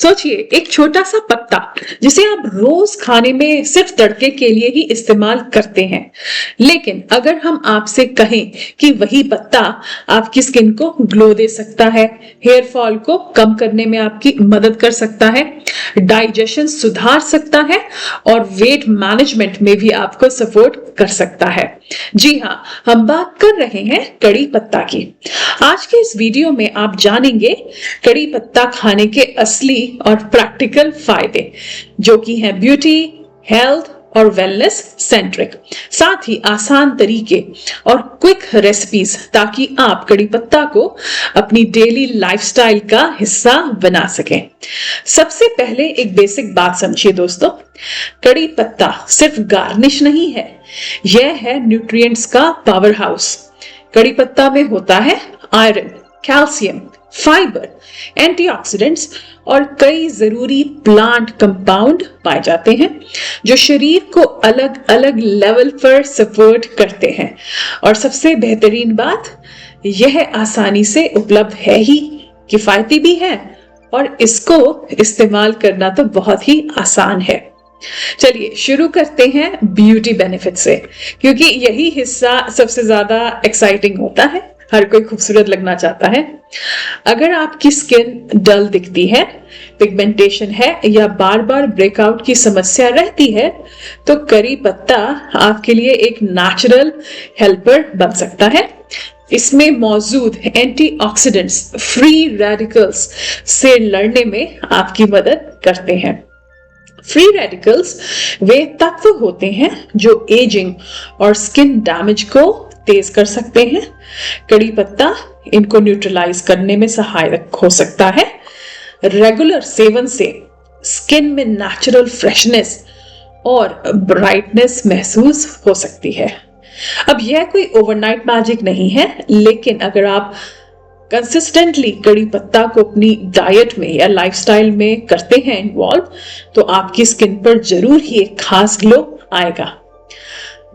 सोचिए, एक छोटा सा पत्ता जिसे आप रोज खाने में सिर्फ तड़के के लिए ही इस्तेमाल करते हैं, लेकिन अगर हम आपसे कहें कि वही पत्ता आपकी स्किन को ग्लो दे सकता है, हेयर फॉल को कम करने में आपकी मदद कर सकता है, डाइजेशन सुधार सकता है और वेट मैनेजमेंट में भी आपको सपोर्ट कर सकता है। जी हाँ, हम बात कर रहे हैं कड़ी पत्ता की। आज के इस वीडियो में आप जानेंगे कड़ी पत्ता खाने के असली और प्रैक्टिकल फायदे, जो कि हैं ब्यूटी, हेल्थ और वेलनेस सेंट्रिक, साथ ही आसान तरीके और क्विक रेसिपीज, ताकि आप कड़ी पत्ता को अपनी डेली लाइफस्टाइल का हिस्सा बना सकें। सबसे पहले एक बेसिक बात समझिए दोस्तों, कड़ी पत्ता सिर्फ गार्निश नहीं है, यह है न्यूट्रिएंट्स का पावर हाउस। कड़ी पत्ता में होता है आयरन, कैल्शियम, फाइबर, एंटीऑक्सीडेंट्स और कई जरूरी प्लांट कंपाउंड पाए जाते हैं, जो शरीर को अलग अलग लेवल पर सपोर्ट करते हैं। और सबसे बेहतरीन बात, यह आसानी से उपलब्ध है ही, किफायती भी है और इसको इस्तेमाल करना तो बहुत ही आसान है। चलिए शुरू करते हैं ब्यूटी बेनिफिट से, क्योंकि यही हिस्सा सबसे ज्यादा एक्साइटिंग होता है। हर कोई खूबसूरत लगना चाहता है। अगर आपकी स्किन डल दिखती है, पिगमेंटेशन है या बार बार ब्रेकआउट की समस्या रहती है, तो करी पत्ता आपके लिए एक नेचुरल हेल्पर बन सकता है। इसमें मौजूद एंटीऑक्सीडेंट्स फ्री रेडिकल्स से लड़ने में आपकी मदद करते हैं। फ्री रेडिकल्स वे तत्व होते हैं जो एजिंग और स्किन डैमेज को तेज कर सकते हैं। कड़ी पत्ता इनको न्यूट्रलाइज करने में सहायक हो सकता है। रेगुलर सेवन से स्किन में नेचुरल फ्रेशनेस और ब्राइटनेस महसूस हो सकती है। अब यह कोई ओवरनाइट मैजिक नहीं है, लेकिन अगर आप कंसिस्टेंटली कड़ी पत्ता को अपनी डाइट में या लाइफस्टाइल में करते हैं इन्वॉल्व, तो आपकी स्किन पर जरूर ही एक खास ग्लो आएगा।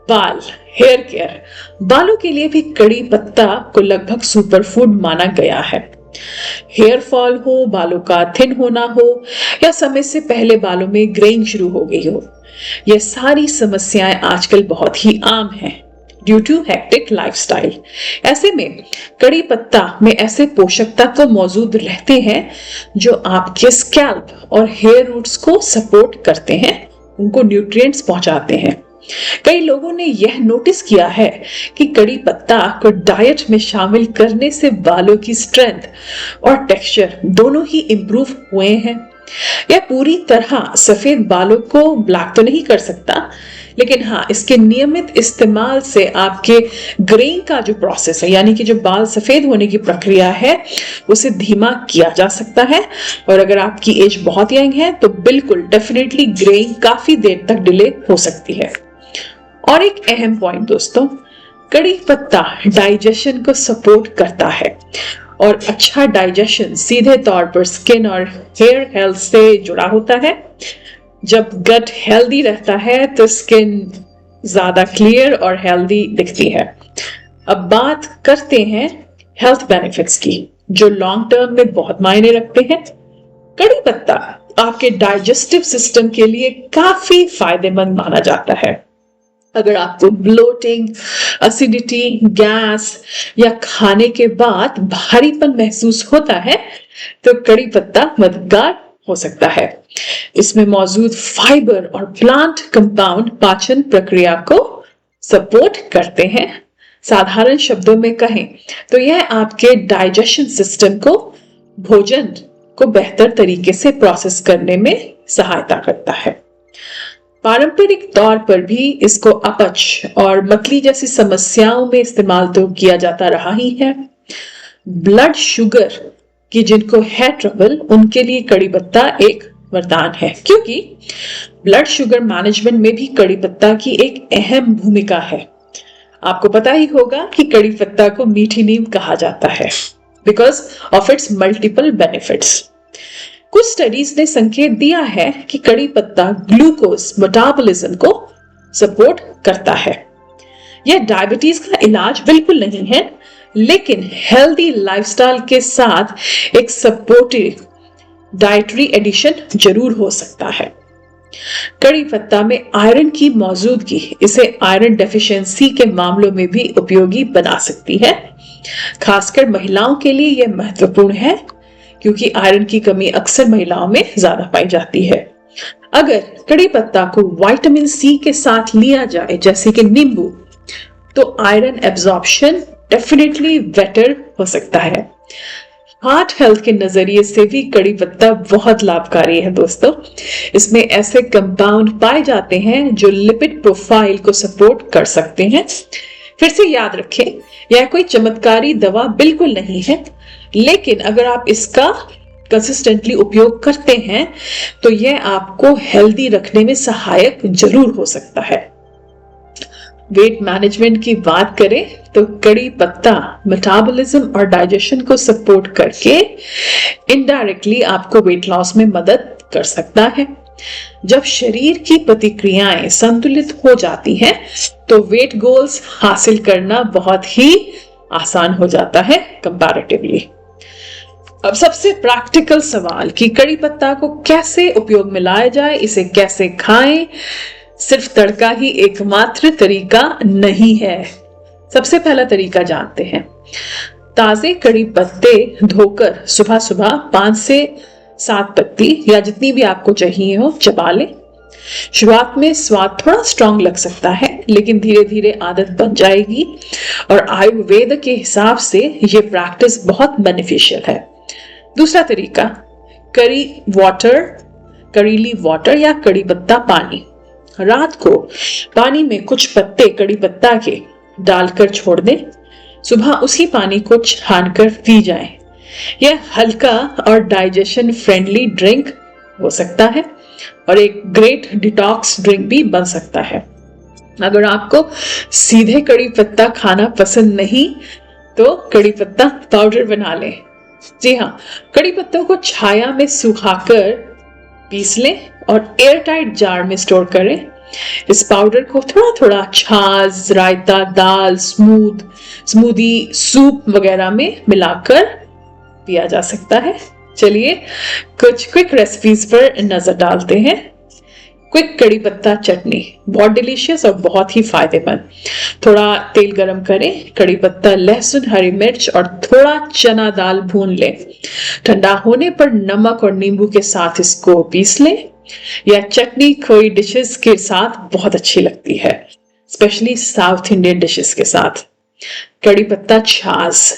बाल, हेयर केयर, बालों के लिए भी कड़ी पत्ता को लगभग सुपर फूड माना गया है। हेयर फॉल हो, बालों का थिन होना हो या समय से पहले बालों में ग्रेइंग शुरू हो गई हो, यह सारी समस्याएं आजकल बहुत ही आम हैं ड्यू टू हेक्टिक लाइफस्टाइल। ऐसे में कड़ी पत्ता में ऐसे पोषक तत्व मौजूद रहते हैं जो आपके स्कैल्प और हेयर रूट्स को सपोर्ट करते हैं, उनको न्यूट्रिएंट्स पहुंचाते हैं। कई लोगों ने यह नोटिस किया है कि कड़ी पत्ता को डाइट में शामिल करने से बालों की स्ट्रेंथ और टेक्सचर दोनों ही इंप्रूव हुए हैं। यह पूरी तरह सफेद बालों को ब्लैक तो नहीं कर सकता, लेकिन हाँ, इसके नियमित इस्तेमाल से आपके ग्रेइंग का जो प्रोसेस है, यानी कि जो बाल सफेद होने की प्रक्रिया है, उसे धीमा किया जा सकता है। और अगर आपकी एज बहुत यंग है तो बिल्कुल डेफिनेटली ग्रेइंग काफी देर तक डिले हो सकती है। और एक अहम पॉइंट दोस्तों, कड़ी पत्ता डाइजेशन को सपोर्ट करता है और अच्छा डाइजेशन सीधे तौर पर स्किन और हेयर हेल्थ से जुड़ा होता है। जब गट हेल्दी रहता है तो स्किन ज्यादा क्लियर और हेल्दी दिखती है। अब बात करते हैं हेल्थ बेनिफिट्स की, जो लॉन्ग टर्म में बहुत मायने रखते हैं। कड़ी पत्ता आपके डाइजेस्टिव सिस्टम के लिए काफी फायदेमंद माना जाता है। अगर आपको ब्लोटिंग, एसिडिटी, गैस या खाने के बाद भारीपन महसूस होता है, तो कड़ी पत्ता मददगार हो सकता है। इसमें मौजूद फाइबर और प्लांट कंपाउंड पाचन प्रक्रिया को सपोर्ट करते हैं। साधारण शब्दों में कहें तो यह आपके डाइजेशन सिस्टम को भोजन को बेहतर तरीके से प्रोसेस करने में सहायता करता है। पारंपरिक तौर पर भी इसको अपच और मतली जैसी समस्याओं में इस्तेमाल तो किया जाता रहा ही है। ब्लड शुगर की जिनको है ट्रबल, उनके लिए कड़ी पत्ता एक वरदान है, क्योंकि ब्लड शुगर मैनेजमेंट में भी कड़ी पत्ता की एक अहम भूमिका है। आपको पता ही होगा कि कड़ी पत्ता को मीठी नीम कहा जाता है because of its multiple benefits. कुछ स्टडीज ने संकेत दिया है कि कड़ी पत्ता ग्लूकोज मेटाबॉलिज्म को सपोर्ट करता है। यह डायबिटीज का इलाज बिल्कुल नहीं है, लेकिन हेल्दी लाइफस्टाइल के साथ एक सपोर्टिव डाइटरी एडिशन जरूर हो सकता है। कड़ी पत्ता में आयरन की मौजूदगी इसे आयरन डेफिशिएंसी के मामलों में भी उपयोगी बना सकती है। खासकर महिलाओं के लिए यह महत्वपूर्ण है क्योंकि आयरन की कमी अक्सर महिलाओं में ज्यादा पाई जाती है। अगर कड़ी पत्ता को विटामिन सी के साथ लिया जाए जैसे कि नींबू, तो आयरन एब्जॉर्प्शन डेफिनेटली बेटर हो सकता है। हार्ट हेल्थ के नजरिए से भी कड़ी पत्ता बहुत लाभकारी है दोस्तों। इसमें ऐसे कंपाउंड पाए जाते हैं जो लिपिड प्रोफाइल को सपोर्ट कर सकते हैं। फिर से याद रखें, यह कोई चमत्कारी दवा बिल्कुल नहीं है, लेकिन अगर आप इसका कंसिस्टेंटली उपयोग करते हैं तो यह आपको हेल्दी रखने में सहायक जरूर हो सकता है। वेट मैनेजमेंट की बात करें तो कड़ी पत्ता मेटाबॉलिज्म और डाइजेशन को सपोर्ट करके इनडायरेक्टली आपको वेट लॉस में मदद कर सकता है। जब शरीर की प्रतिक्रियाएं संतुलित हो जाती हैं तो वेट गोल्स हासिल करना बहुत ही आसान हो जाता है कंपैरेटिवली। अब सबसे प्रैक्टिकल सवाल कि कड़ी पत्ता को कैसे उपयोग में लाया जाए, इसे कैसे खाएं। सिर्फ तड़का ही एकमात्र तरीका नहीं है। सबसे पहला तरीका जानते हैं। ताजे कड़ी पत्ते धोकर सुबह सुबह 5 से 7 पत्ती या जितनी भी आपको चाहिए हो चबा लें। शुरुआत में स्वाद थोड़ा स्ट्रांग लग सकता है, लेकिन धीरे धीरे आदत बन जाएगी और आयुर्वेद के हिसाब से ये प्रैक्टिस बहुत बेनिफिशियल है। दूसरा तरीका, करीली वाटर या कड़ी पत्ता पानी। रात को पानी में कुछ पत्ते कड़ी पत्ता के डालकर छोड़ दें। सुबह उसी पानी को छानकर पी जाएं। यह हल्का और डाइजेशन फ्रेंडली ड्रिंक हो सकता है और एक ग्रेट डिटॉक्स ड्रिंक भी बन सकता है। अगर आपको सीधे कड़ी पत्ता खाना पसंद नहीं तो कड़ी पत्ता पाउडर बना लें। जी हाँ, कड़ी पत्तों को छाया में सुखाकर पीस लें और एयरटाइट जार में स्टोर करें। इस पाउडर को थोड़ा थोड़ा छाछ, रायता, दाल, स्मूदी, सूप वगैरह में मिलाकर पिया जा सकता है। चलिए कुछ क्विक रेसिपीज पर नजर डालते हैं। क्विक कड़ी पत्ता चटनी बहुत डिलीशियस और बहुत ही फायदेमंद। थोड़ा तेल गरम करें, कड़ी पत्ता, लहसुन, हरी मिर्च और थोड़ा चना दाल भून लें। ठंडा होने पर नमक और नींबू के साथ इसको पीस लें। यह चटनी कोई डिशेस के साथ बहुत अच्छी लगती है, स्पेशली साउथ इंडियन डिशेस के साथ। कड़ी पत्ता छाछ,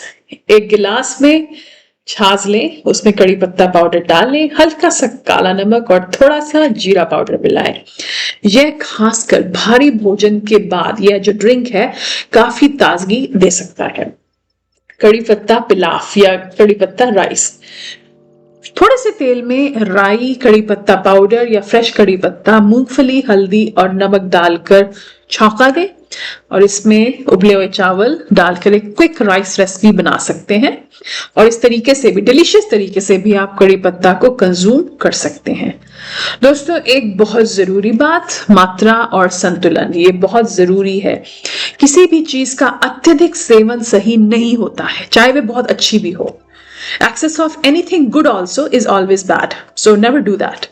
1 गिलास में छाछ लें, उसमें कड़ी पत्ता पाउडर डालें, हल्का सा काला नमक और थोड़ा सा जीरा पाउडर मिलाएं। यह खासकर भारी भोजन के बाद यह जो ड्रिंक है काफी ताजगी दे सकता है। कड़ी पत्ता पिलाफ या कड़ी पत्ता राइस, थोड़े से तेल में राई, कड़ी पत्ता पाउडर या फ्रेश कड़ी पत्ता, मूंगफली, हल्दी और नमक डालकर छौंका दें और इसमें उबले हुए चावल डालकर एक क्विक राइस रेसिपी बना सकते हैं। और इस तरीके से भी, डिलीशियस तरीके से भी आप कड़ी पत्ता को कंज्यूम कर सकते हैं। दोस्तों, एक बहुत जरूरी बात, मात्रा और संतुलन, ये बहुत जरूरी है। किसी भी चीज का अत्यधिक सेवन सही नहीं होता है, चाहे वह बहुत अच्छी भी हो। Excess of anything good also is always bad, so never do that.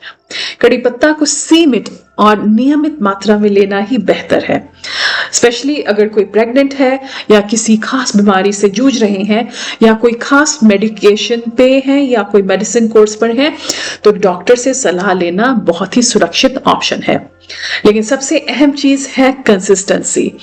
कड़ी पत्ता को सीमित और नियमित मात्रा में लेना ही बेहतर है। स्पेशली अगर कोई प्रेग्नेंट है या किसी खास बीमारी से जूझ रहे हैं या कोई खास मेडिकेशन पे है या कोई मेडिसिन कोर्स पर है, तो डॉक्टर से सलाह लेना बहुत ही सुरक्षित ऑप्शन है। लेकिन सबसे अहम चीज है कंसिस्टेंसी।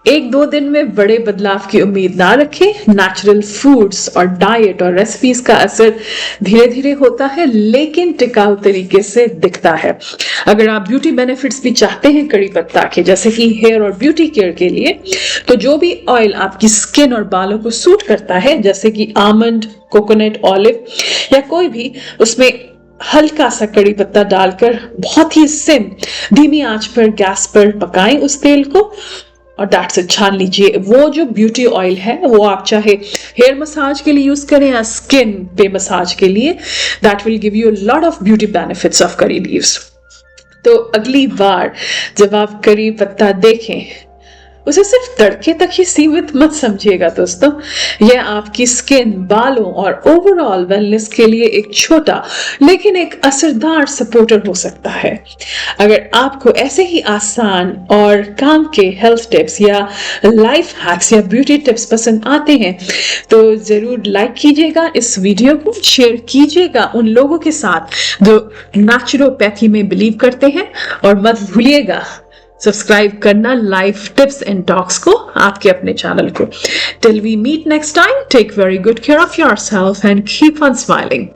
1-2 दिन में बड़े बदलाव की उम्मीद ना रखें। नेचुरल फूड्स और डाइट और रेसिपीज का असर धीरे धीरे होता है, लेकिन टिकाऊ तरीके से दिखता है। अगर आप ब्यूटी बेनिफिट्स भी चाहते हैं कड़ी पत्ता के, जैसे कि हेयर और ब्यूटी केयर के लिए, तो जो भी ऑयल आपकी स्किन और बालों को सूट करता है, जैसे कि आमंड, कोकोनट, ऑलिव या कोई भी, उसमें हल्का सा कड़ी पत्ता डालकर बहुत ही धीमी आंच पर गैस पर पकाएं उस तेल को और दैट्स इट, छान लीजिए। वो जो ब्यूटी ऑयल है वो आप चाहे हेयर मसाज के लिए यूज करें या स्किन पे मसाज के लिए, that will give you lot of beauty benefits of curry leaves. तो अगली बार जब आप करी पत्ता देखें उसे सिर्फ तड़के तक ही सीमित मत समझिएगा दोस्तों। यह आपकी स्किन, बालों और ओवरऑल वेलनेस के लिए एक छोटा लेकिन एक असरदार सपोर्टर हो सकता है। अगर आपको ऐसे ही आसान और काम के हेल्थ टिप्स या लाइफ हैक्स या ब्यूटी टिप्स पसंद आते हैं तो जरूर लाइक कीजिएगा इस वीडियो को, शेयर कीजिएगा उन लोगों के साथ जो नेचुरोपैथी में बिलीव करते हैं, और मत भूलिएगा सब्सक्राइब करना लाइफ टिप्स एंड टॉक्स को, आपके अपने चैनल को। Till we meet next time, take very good care of yourself and keep on smiling.